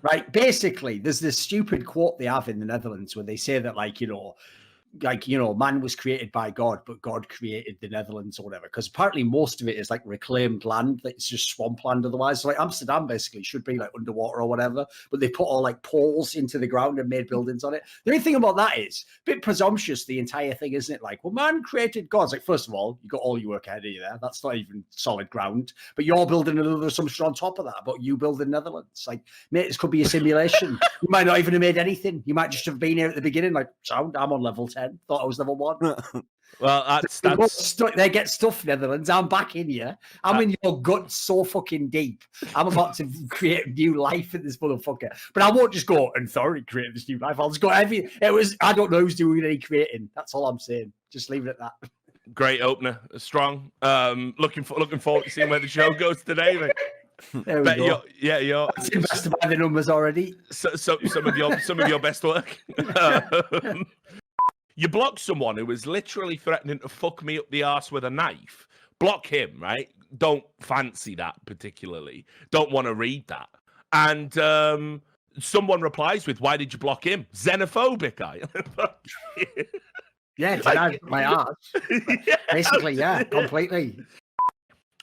right? Basically, there's this stupid quote they have in the Netherlands where they say that, man was created by God, but God created the Netherlands or whatever. Because apparently most of it is like reclaimed land, like it's just swampland otherwise. So like Amsterdam basically should be like underwater or whatever, but they put all like poles into the ground and made buildings on it. The only thing about that is a bit presumptuous, the entire thing, isn't it? Like, well, man created gods. Like, first of all, you got all your work ahead of you there. That's not even solid ground. But you're building another assumption on top of that, but you build the Netherlands. Like, mate, this could be a simulation. You might not even have made anything. You might just have been here at the beginning, like, sound, I'm on level 10. Thought I was level 1. Well, they get stuff, Netherlands. I'm back in here. I'm in your guts so fucking deep. I'm about to create new life in this motherfucker. But I won't just go and thoroughly create this new life. I'll just go I don't know who's doing any creating. That's all I'm saying. Just leave it at that. Great opener, strong. Looking forward to seeing where the show goes today. Mate. There we go. You're invested by the numbers already. So some of your best work. You block someone who was literally threatening to fuck me up the arse with a knife. Block him, right? Don't fancy that particularly. Don't want to read that. And someone replies with, "Why did you block him? Xenophobic, Yeah, my arse. Basically, yeah, completely.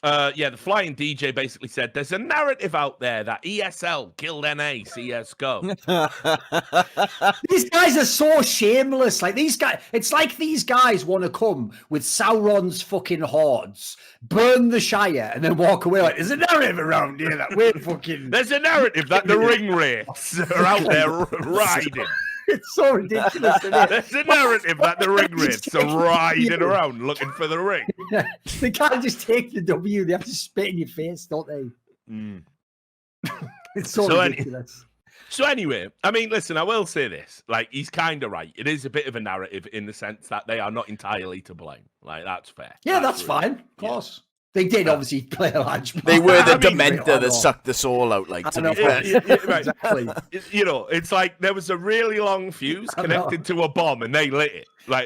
The flying DJ basically said there's a narrative out there that ESL killed NA CSGO. These guys are so shameless. Like these guys, it's like these guys want to come with Sauron's fucking hordes, burn the Shire, and then walk away. Like, there's a narrative around here that we're fucking. There's a narrative that the ring wraiths are out there riding. It's so ridiculous. Isn't it? There's a narrative that the ring wraiths are riding around looking for the ring. Yeah. They can't just take the W. They have to spit in your face, don't they? Mm. It's so ridiculous. So anyway, I mean, listen, I will say this. Like, he's kind of right. It is a bit of a narrative in the sense that they are not entirely to blame. Like, that's fair. Yeah, that's fine. Of course. Yeah. They did obviously play a large part. They were the dementor that sucked the soul out, like, to be fair. Right. Exactly. You know, it's like there was a really long fuse connected to a bomb and they lit it. Like,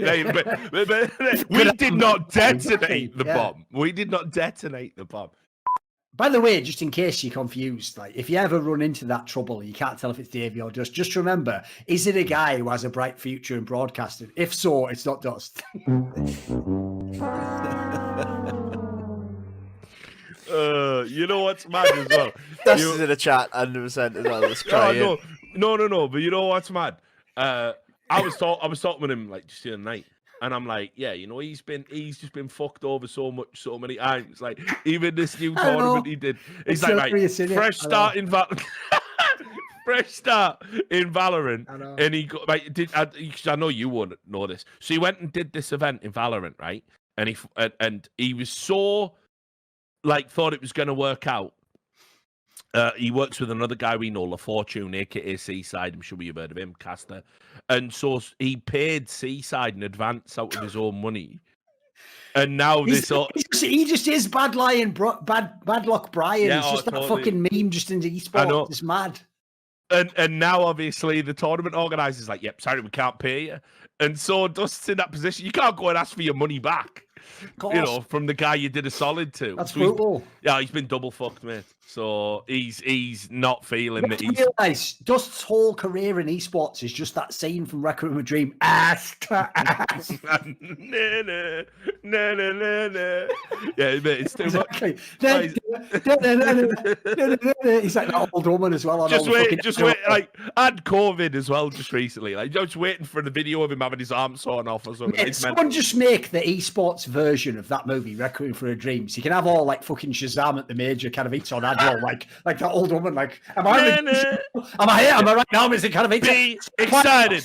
we did not detonate the bomb. We did not detonate the bomb. By the way, just in case you're confused, like if you ever run into that trouble, you can't tell if it's Davey or Dust, just remember, is it a guy who has a bright future in broadcasting? If so, it's not Dust. You know what's mad as well? Dust is in the chat, 100% as well. Let's try No. But you know what's mad? I was talking with him like just the other night, and I'm like, yeah, you know, he's just been fucked over so many times. Like even this new tournament he did, he's like, fresh start in Valorant. And he got I know you won't know this. So he went and did this event in Valorant, right? And he was so like thought it was going to work out. He works with another guy we know, LaFortune, aka Seaside. I'm sure you've heard of him, caster. And so he paid Seaside in advance out of his own money. And now he just is bad luck Brian. Yeah, it's just that fucking meme just in the esports. It's mad. And now obviously the tournament organizer's like, yep, sorry, we can't pay you. And so Dust's in that position. You can't go and ask for your money back. You know, from the guy you did a solid to. That's brutal. He's been double fucked, mate. So he's not feeling that he's. Realize Dust's whole career in esports is just that scene from Requiem, a Dream. Ass to ass. nah. Yeah, mate, it's too exactly. He's like that old woman as well. Just wait. Like, I had COVID as well just recently. Like, I was waiting for the video of him having his arm sawn off or something. Someone just make the esports version of that movie, Requiem for a Dream. So you can have all like fucking Shazam at the major kind of eats on Admiral, like that old woman. Like, am I here? Am I right now? Is it kind of be excited?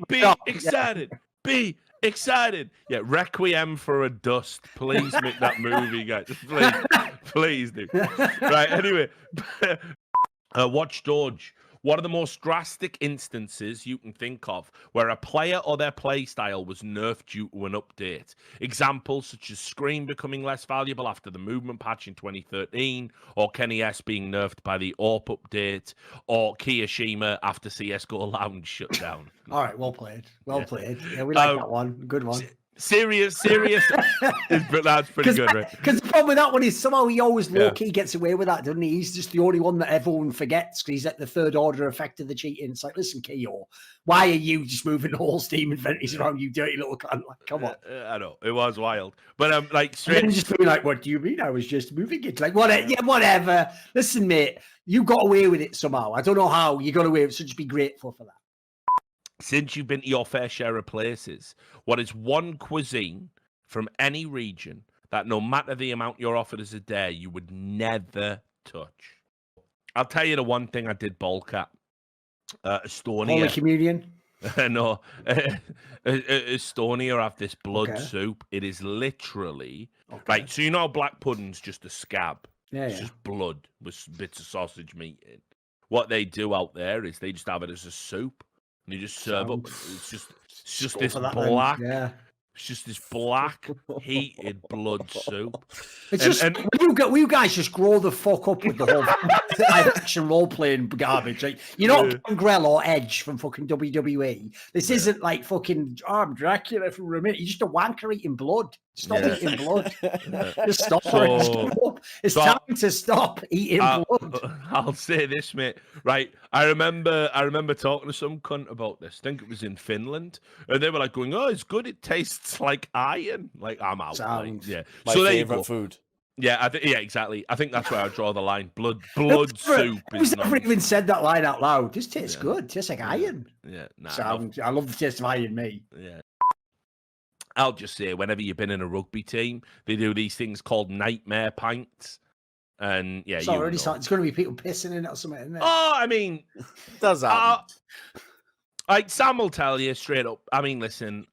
Be excited. Be excited. Yeah, Requiem for a Dust. Please make that movie, guys. Please do. Right. Anyway, Watch Doge. What are the most drastic instances you can think of where a player or their play style was nerfed due to an update? Examples such as Scream becoming less valuable after the movement patch in 2013, or Kenny S being nerfed by the AWP update, or Kiyashima after CSGO Lounge shut down. All right, well played. Yeah, we like that one. Good one. Serious. But that's pretty good, right? Because the problem with that one is somehow he always low-key gets away with that, doesn't he? He's just the only one that everyone forgets because he's at the third order effect of the cheating. It's like, listen, Keo, why are you just moving the whole Steam inventories around, you dirty little cunt? Like, come on. I know, it was wild. But like straight and just be like, what do you mean? I was just moving it. Like, whatever. Listen, mate, you got away with it somehow. I don't know how you got away with it, so just be grateful for that. Since you've been to your fair share of places, what is one cuisine from any region that no matter the amount you're offered as a dare, you would never touch? I'll tell you the one thing I did bulk at. Estonia. Holy Communion? No. Estonia have this blood soup. It is literally, like, so you know black pudding's just a scab. It's just blood with bits of sausage meat in. What they do out there is they just have it as a soup. And you just serve up. It's just this black. It's just this black, heated blood soup. It's just will you guys just grow the fuck up with the whole action role playing garbage? Like, you're not Gangrel or Edge from fucking WWE. This isn't like fucking I'm Dracula from a minute. You're just a wanker eating blood. Stop eating blood. Just stop. It's time to stop eating blood. I'll say this, mate. Right, I remember talking to some cunt about this. I think it was in Finland, and they were like going, "Oh, it's good. It tastes like iron." Like, I'm out. Like, my so favorite food. Yeah, exactly. I think that's where I draw the line. Blood soup. Who's never even said that line out loud? This tastes good. It tastes like iron. Yeah, I love the taste of iron, mate. Yeah. I'll just say, whenever you've been in a rugby team, they do these things called nightmare pints. And it's already it's going to be people pissing in it or something, isn't it? Oh, I mean, does that? Like Sam will tell you straight up. I mean, listen,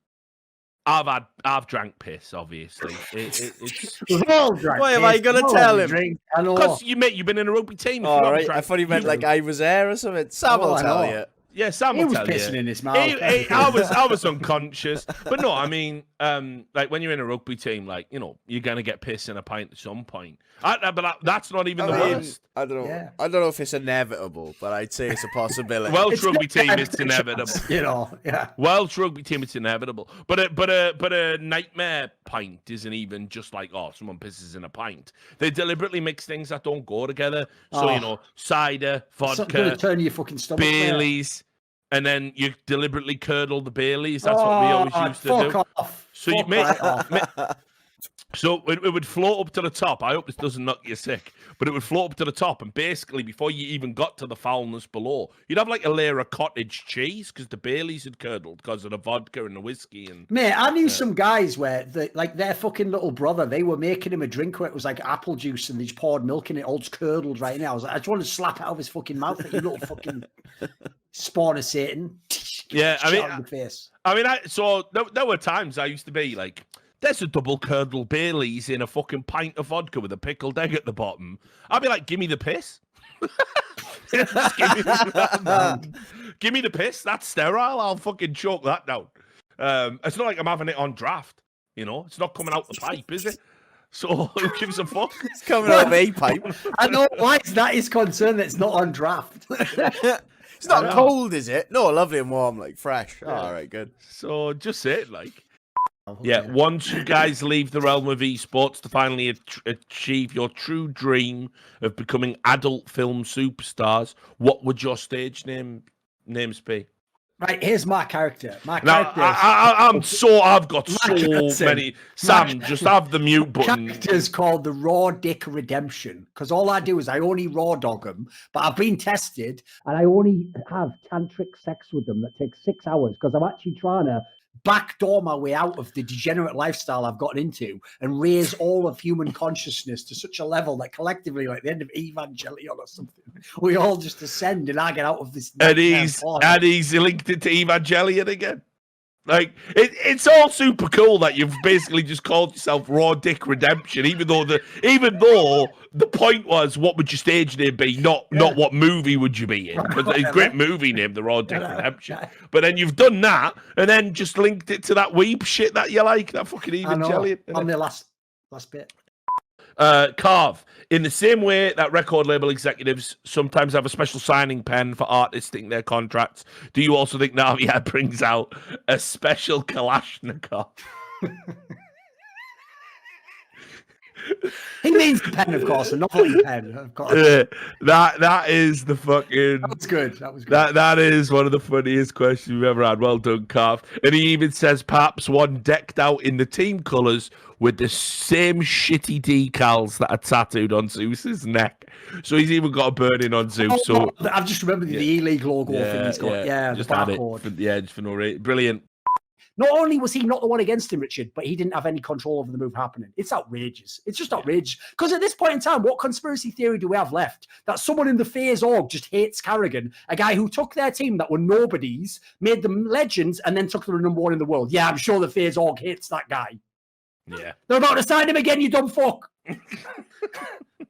I've drank piss, obviously. It's why am I going to tell him? Because you've been in a rugby team. All right, I thought he meant like I was there or something. Sam will tell you. Yeah, Sam will tell you. He was pissing in his mouth. I was unconscious. But no, I mean, like when you're in a rugby team, like, you know, you're going to get pissed in a pint at some point. But that's not even the worst. I don't know. Yeah. I don't know if it's inevitable, but I'd say it's a possibility. Welsh rugby team, it's inevitable. You know, yeah. Welsh rugby team, it's inevitable. But a nightmare pint isn't even just like, oh, someone pisses in a pint. They deliberately mix things that don't go together. So, you know, cider, vodka, turn your fucking stomach, Baileys. And then you deliberately curdle the Baileys. That's what we always used to do. Off. So so it would float up to the top. I hope this doesn't knock you sick, but it would float up to the top, and basically before you even got to the foulness below, you'd have like a layer of cottage cheese because the Baileys had curdled because of the vodka and the whiskey. And mate, I knew some guys where their fucking little brother, they were making him a drink where it was like apple juice and they just poured milk in it, all just curdled right now. I was like, I just want to slap it out of his fucking mouth, like, you little fucking spawn of Satan. Yeah, I mean, so there were times I used to be like, there's a double curdled Baileys in a fucking pint of vodka with a pickled egg at the bottom. I'd be like, give me the piss. Give me the piss. That's sterile. I'll fucking choke that down. It's not like I'm having it on draft. You know, it's not coming out the pipe, is it? So who gives a fuck? It's coming out of a pipe. I know why is that his concern that it's not on draft. It's not cold, is it? No, lovely and warm, like fresh. Yeah. All right, good. So just say it, like. Yeah, once you guys leave the realm of esports to finally achieve your true dream of becoming adult film superstars, what would your stage names be? Right, here's my character. I've got so many. Sam, just have the mute button. Character's called the Raw Dick Redemption because all I do is I only raw dog them, but I've been tested and I only have tantric sex with them that takes 6 hours because I'm actually trying to backdoor my way out of the degenerate lifestyle I've gotten into and raise all of human consciousness to such a level that collectively, like the end of Evangelion or something, we all just ascend and I get out of this. And he's linked it to Evangelion again. Like it's all super cool that you've basically just called yourself Raw Dick Redemption, even though the point was what would your stage name be, not what movie would you be in. But it's a great movie name, the Raw Dick Redemption. But then you've done that and then just linked it to that weeb shit that you like, that fucking Evangelion. On the last bit. Carve, in the same way that record label executives sometimes have a special signing pen for artists in their contracts, do you also think Navia brings out a special Kalashnikov? He means the pen, of course, a novelty pen. Of course. That is the fucking. That was good. That was good. That is one of the funniest questions we've ever had. Well done, Carf. And he even says perhaps one decked out in the team colours with the same shitty decals that are tattooed on Zeus's neck. So he's even got a burning on Zeus. So I've just remembered the E-League logo thing he's got. Yeah, just the had it. barcode. Just for no reason. Brilliant. Not only was he not the one against him, Richard, but he didn't have any control over the move happening. It's outrageous. It's just outrageous. Because at this point in time, what conspiracy theory do we have left? That someone in the FaZe org just hates Carrigan, a guy who took their team that were nobodies, made them legends, and then took them to number one in the world. Yeah, I'm sure the FaZe org hates that guy. Yeah. They're about to sign him again, you dumb fuck.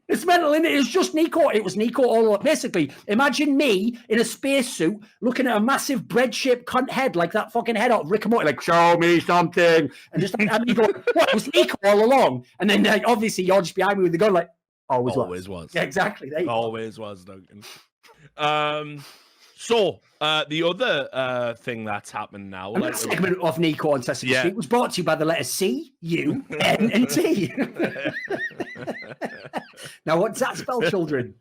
It's mental, isn't it? It was just Nico. It was Nico all up. Basically, imagine me in a spacesuit looking at a massive bread-shaped cunt head like that fucking head out of Rick and Morty, like, show me something. And just like, and me going, what? It was Nico all along. And then like, obviously you're just behind me with the gun, like, always was. Yeah, exactly. Always was, Duncan. So the other thing that's happened now, and that segment of Nico on Sesame Street was brought to you by the letter C, U, N, and T. Now, what's that spell, children?